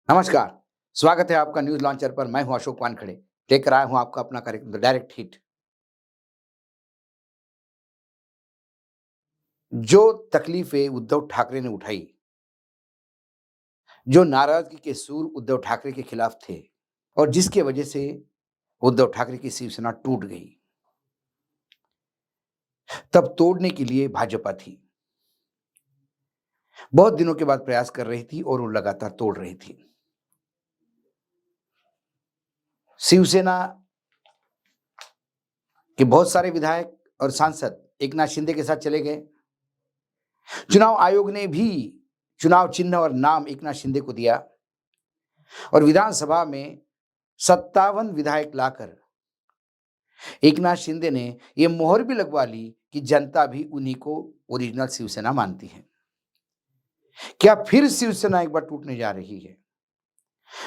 नमस्कार। स्वागत है आपका न्यूज लॉन्चर पर। मैं हूं अशोक वानखड़े। लेकर आया हूं आपका अपना कार्यक्रम द डायरेक्ट हिट। जो तकलीफें उद्धव ठाकरे ने उठाई, जो नाराजगी के सूर उद्धव ठाकरे के खिलाफ थे और जिसके वजह से उद्धव ठाकरे की शिवसेना टूट गई, तब तोड़ने के लिए भाजपा थी। बहुत दिनों के बाद प्रयास कर रही थी और वो लगातार तोड़ रही थी। शिवसेना के बहुत सारे विधायक और सांसद एकनाथ शिंदे के साथ चले गए। चुनाव आयोग ने भी चुनाव चिन्ह और नाम एकनाथ शिंदे को दिया और विधानसभा में 57 विधायक लाकर एकनाथ शिंदे ने यह मोहर भी लगवा ली कि जनता भी उन्हीं को ओरिजिनल शिवसेना मानती है। क्या फिर शिवसेना एक बार टूटने जा रही है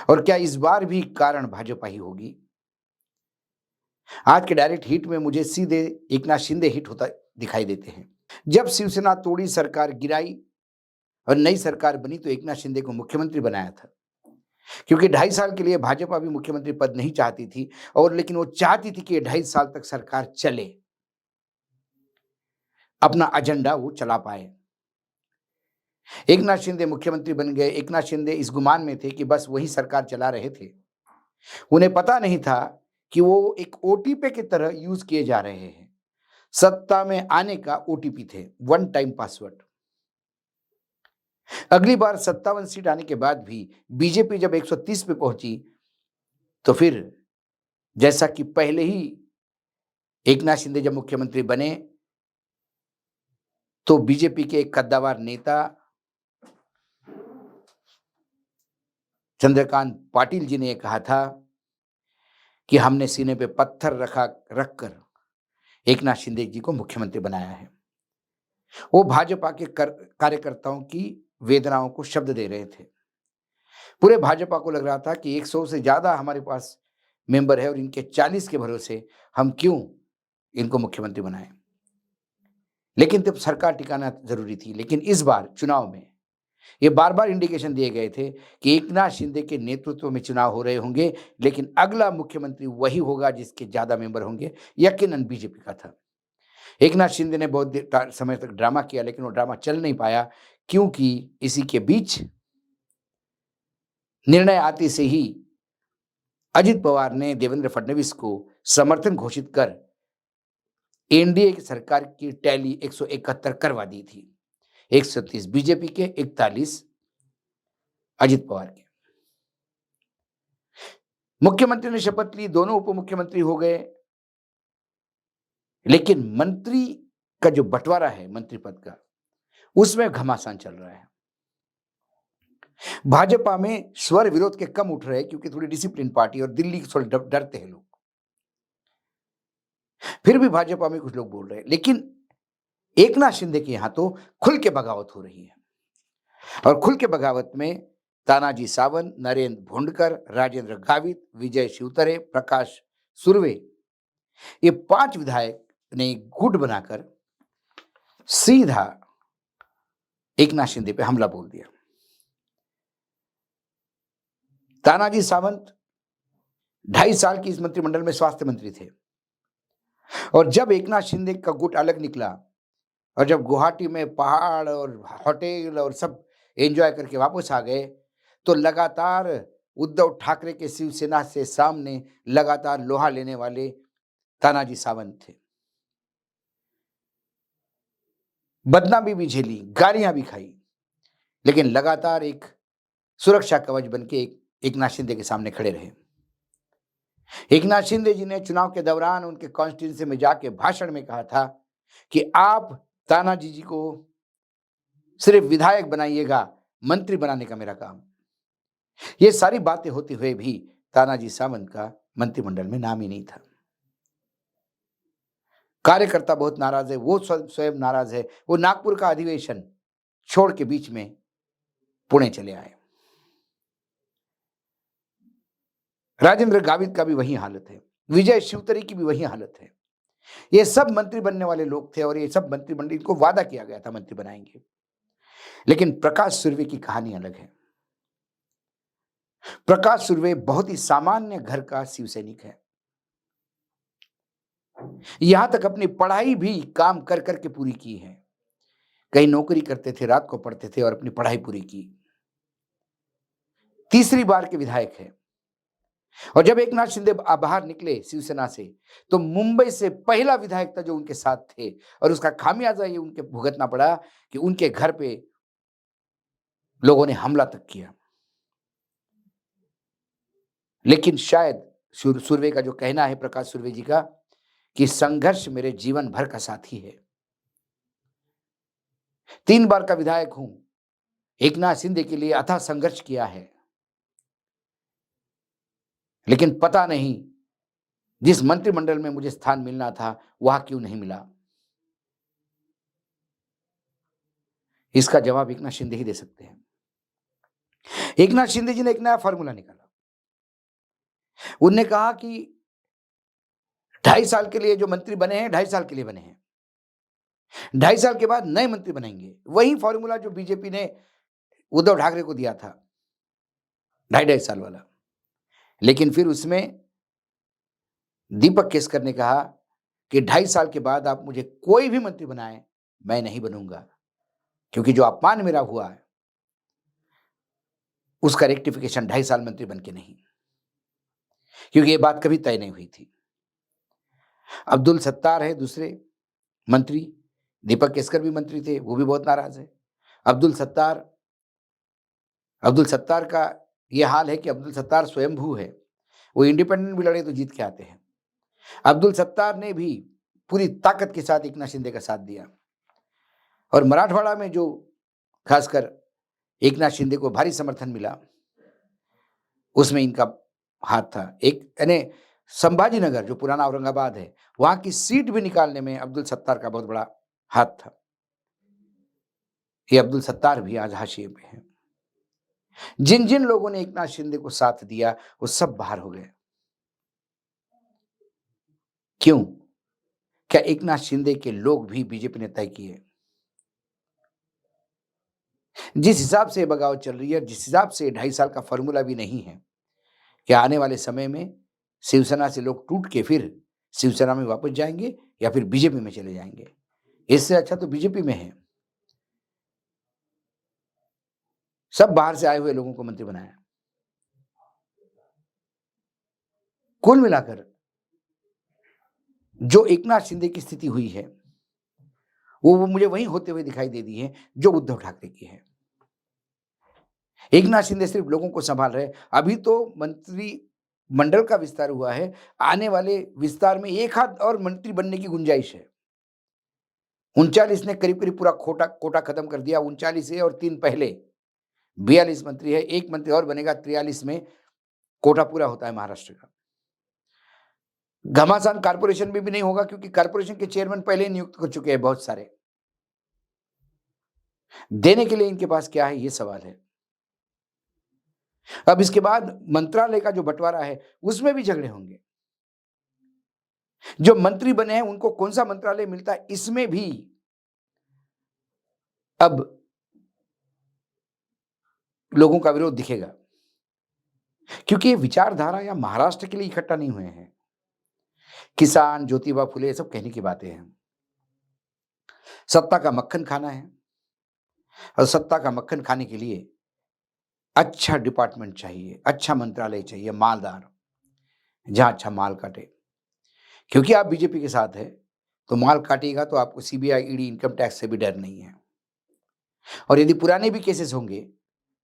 और क्या इस बार भी कारण भाजपा ही होगी? आज के डायरेक्ट हिट में मुझे सीधे एकनाथ शिंदे हिट होता दिखाई देते हैं। जब शिवसेना तोड़ी, सरकार गिराई और नई सरकार बनी तो एकनाथ शिंदे को मुख्यमंत्री बनाया था, क्योंकि 2.5 साल के लिए भाजपा भी मुख्यमंत्री पद नहीं चाहती थी और लेकिन वो चाहती थी कि 2.5 साल तक सरकार चले, अपना एजेंडा वो चला पाए। एकनाथ शिंदे मुख्यमंत्री बन गए। एकनाथ शिंदे इस गुमान में थे कि बस वही सरकार चला रहे थे। उन्हें पता नहीं था कि वो एक ओटीपी की तरह यूज किए जा रहे हैं। सत्ता में आने का ओटीपी थे, वन टाइम पासवर्ड। अगली बार 57 सीट आने के बाद भी बीजेपी जब 130 पे पहुंची तो फिर जैसा कि पहले ही एकनाथ शिंदे जब मुख्यमंत्री बने तो बीजेपी के एक कद्दावर नेता चंद्रकांत पाटिल जी ने कहा था कि हमने सीने पे पत्थर रखकर एकनाथ शिंदे जी को मुख्यमंत्री बनाया है। वो भाजपा के कार्यकर्ताओं की वेदनाओं को शब्द दे रहे थे। पूरे भाजपा को लग रहा था कि 100 से ज्यादा हमारे पास मेंबर है और इनके 40 के भरोसे हम क्यों इनको मुख्यमंत्री बनाएं। लेकिन तब सरकार टिकाना जरूरी थी। लेकिन इस बार चुनाव में ये बार बार इंडिकेशन दिए गए थे कि एकनाथ शिंदे के नेतृत्व में चुनाव हो रहे होंगे, लेकिन अगला मुख्यमंत्री वही होगा जिसके ज्यादा मेंबर होंगे। यकीनन बीजेपी का था। एकनाथ शिंदे ने बहुत समय तक ड्रामा किया, लेकिन वो ड्रामा चल नहीं पाया, क्योंकि इसी के बीच निर्णय आते से ही अजित पवार ने देवेंद्र फडणवीस को समर्थन घोषित कर एनडीए की सरकार की टैली 171 करवा दी थी। 130 बीजेपी के, 41 अजित पवार के। मुख्यमंत्री ने शपथ ली, दोनों उप मुख्यमंत्री हो गए, लेकिन मंत्री का जो बंटवारा है मंत्री पद का, उसमें घमासान चल रहा है। भाजपा में स्वर विरोध के कम उठ रहे हैं, क्योंकि थोड़ी डिसिप्लिन पार्टी और दिल्ली से थोड़े डरते हैं लोग। फिर भी भाजपा में कुछ लोग बोल रहे हैं, लेकिन एकनाथ शिंदे के यहां तो खुल के बगावत हो रही है। और खुल के बगावत में तानाजी सावंत, नरेंद्र भोंडकर, राजेंद्र गावित, विजय शिवतरे, प्रकाश सुर्वे, ये 5 विधायक ने गुट बनाकर सीधा एकनाथ शिंदे पे हमला बोल दिया। तानाजी सावंत 2.5 साल की इस मंत्रिमंडल में स्वास्थ्य मंत्री थे और जब एकनाथ शिंदे का गुट अलग निकला और जब गुवाहाटी में पहाड़ और होटल और सब एंजॉय करके वापस आ गए, तो लगातार उद्धव ठाकरे के शिवसेना से सामने लगातार लोहा लेने वाले तानाजी सावंत थे। बदनामी भी झेली, गालियां भी खाई, लेकिन लगातार एक सुरक्षा कवच बन के एकनाथ शिंदे के सामने खड़े रहे। एकनाथ शिंदे जी ने चुनाव के दौरान उनके कॉन्स्टिट्यूंसी में जाके भाषण में कहा था कि आप तानाजी जी को सिर्फ विधायक बनाइएगा, मंत्री बनाने का मेरा काम। ये सारी बातें होते हुए भी तानाजी सावंत का मंत्रिमंडल में नाम ही नहीं था। कार्यकर्ता बहुत नाराज है, वो स्वयं नाराज है। वो नागपुर का अधिवेशन छोड़ के बीच में पुणे चले आए। राजेंद्र गावित का भी वही हालत है, विजय शिवतरी की भी वही हालत है। ये सब मंत्री बनने वाले लोग थे और ये सब मंत्रिमंडल को वादा किया गया था मंत्री बनाएंगे, लेकिन प्रकाश सुर्वे की कहानी अलग है। प्रकाश सुर्वे बहुत ही सामान्य घर का शिव सैनिक है। यहां तक अपनी पढ़ाई भी काम कर करके पूरी की है। कहीं नौकरी करते थे, रात को पढ़ते थे और अपनी पढ़ाई पूरी की। तीसरी बार के विधायक है। और जब एकनाथ शिंदे बाहर निकले शिवसेना से, तो मुंबई से पहला विधायक था जो उनके साथ थे, और उसका खामियाजा ये उनके भुगतना पड़ा कि उनके घर पे लोगों ने हमला तक किया। लेकिन शायद सुर्वे का जो कहना है, प्रकाश सुर्वे जी का, कि संघर्ष मेरे जीवन भर का साथी है। 3 बार का विधायक हूं, एकनाथ शिंदे के लिए अथाह संघर्ष किया है। लेकिन पता नहीं जिस मंत्रिमंडल में मुझे स्थान मिलना था वहां क्यों नहीं मिला। इसका जवाब एकनाथ शिंदे ही दे सकते हैं। एकनाथ शिंदे जी ने एक नया फॉर्मूला निकाला। उन्होंने कहा कि 2.5 साल के लिए जो मंत्री बने हैं, 2.5 साल के लिए बने हैं। 2.5 साल के बाद नए मंत्री बनेंगे। वही फॉर्मूला जो बीजेपी ने उद्धव ठाकरे को दिया था, 2.5 साल वाला। लेकिन फिर उसमें दीपक केसकर ने कहा कि 2.5 साल के बाद आप मुझे कोई भी मंत्री बनाएं, मैं नहीं बनूंगा, क्योंकि जो अपमान मेरा हुआ है उसका रेक्टिफिकेशन 2.5 साल मंत्री बन के नहीं, क्योंकि ये बात कभी तय नहीं हुई थी। अब्दुल सत्तार है दूसरे मंत्री, दीपक केसकर भी मंत्री थे, वो भी बहुत नाराज है। अब्दुल सत्तार का यह हाल है कि अब्दुल सत्तार स्वयंभू है, वो इंडिपेंडेंट भी लड़े तो जीत के आते हैं। अब्दुल सत्तार ने भी पूरी ताकत के साथ एकनाथ शिंदे का साथ दिया, और मराठवाड़ा में जो खासकर एकनाथ शिंदे को भारी समर्थन मिला, उसमें इनका हाथ था। एक यानी संभाजीनगर जो पुराना औरंगाबाद है, वहां की सीट भी निकालने में अब्दुल सत्तार का बहुत बड़ा हाथ था। ये अब्दुल सत्तार भी आज हाशिए पे हैं। जिन जिन लोगों ने एकनाथ शिंदे को साथ दिया वो सब बाहर हो गए। क्यों? क्या एकनाथ शिंदे के लोग भी बीजेपी ने तय किए? जिस हिसाब से बगावत चल रही है, जिस हिसाब से 2.5 साल का फॉर्मूला भी नहीं है कि आने वाले समय में शिवसेना से लोग टूट के फिर शिवसेना में वापस जाएंगे या फिर बीजेपी में चले जाएंगे। इससे अच्छा तो बीजेपी में है। सब बाहर से आए हुए लोगों को मंत्री बनाया। कुल मिलाकर जो एकनाथ शिंदे की स्थिति हुई है वो मुझे वही होते हुए दिखाई दे दी है जो उद्धव ठाकरे की है। एकनाथ शिंदे सिर्फ लोगों को संभाल रहे। अभी तो मंत्री मंडल का विस्तार हुआ है, आने वाले विस्तार में एक हाथ और मंत्री बनने की गुंजाइश है। 39 ने करीब करीब पूरा कोटा खत्म कर दिया। 39 है और 3 पहले 42 मंत्री है, एक मंत्री और बनेगा, 43 में कोटा पूरा होता है महाराष्ट्र का। घमासान कारपोरेशन में भी नहीं होगा, क्योंकि कारपोरेशन के चेयरमैन पहले ही नियुक्त कर चुके हैं बहुत सारे। देने के लिए इनके पास क्या है, ये सवाल है। अब इसके बाद मंत्रालय का जो बंटवारा है उसमें भी झगड़े होंगे। जो मंत्री बने हैं उनको कौन सा मंत्रालय मिलता है, इसमें भी अब लोगों का विरोध दिखेगा, क्योंकि ये विचारधारा या महाराष्ट्र के लिए इकट्ठा नहीं हुए हैं। किसान, ज्योतिबा फुले, सब कहने की बातें हैं। सत्ता का मक्खन खाना है, और सत्ता का मक्खन खाने के लिए अच्छा डिपार्टमेंट चाहिए, अच्छा मंत्रालय चाहिए, मालदार, जहां अच्छा माल काटे। क्योंकि आप बीजेपी के साथ है तो माल काटेगा तो आपको सीबीआई, ईडी, इनकम टैक्स से भी डर नहीं है। और यदि पुराने भी केसेस होंगे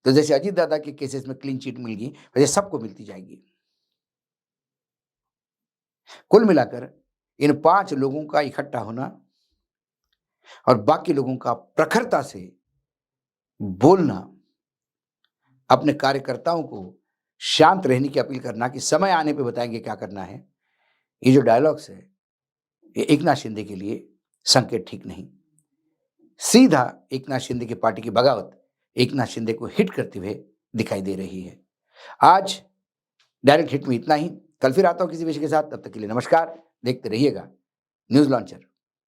तो जैसे अजीत दादा के केसेस में क्लीन चिट मिल गई, वैसे सबको मिलती जाएगी। कुल मिलाकर इन 5 लोगों का इकट्ठा होना और बाकी लोगों का प्रखरता से बोलना, अपने कार्यकर्ताओं को शांत रहने की अपील करना कि समय आने पे बताएंगे क्या करना है, ये जो डायलॉग्स है ये एकनाथ शिंदे के लिए संकेत ठीक नहीं। सीधा एकनाथ शिंदे की पार्टी की बगावत एकनाथ शिंदे को हिट करते हुए दिखाई दे रही है। आज डायरेक्ट हिट में इतना ही। कल फिर आता हूं किसी विषय के साथ। तब तक के लिए नमस्कार। देखते रहिएगा न्यूज लॉन्चर।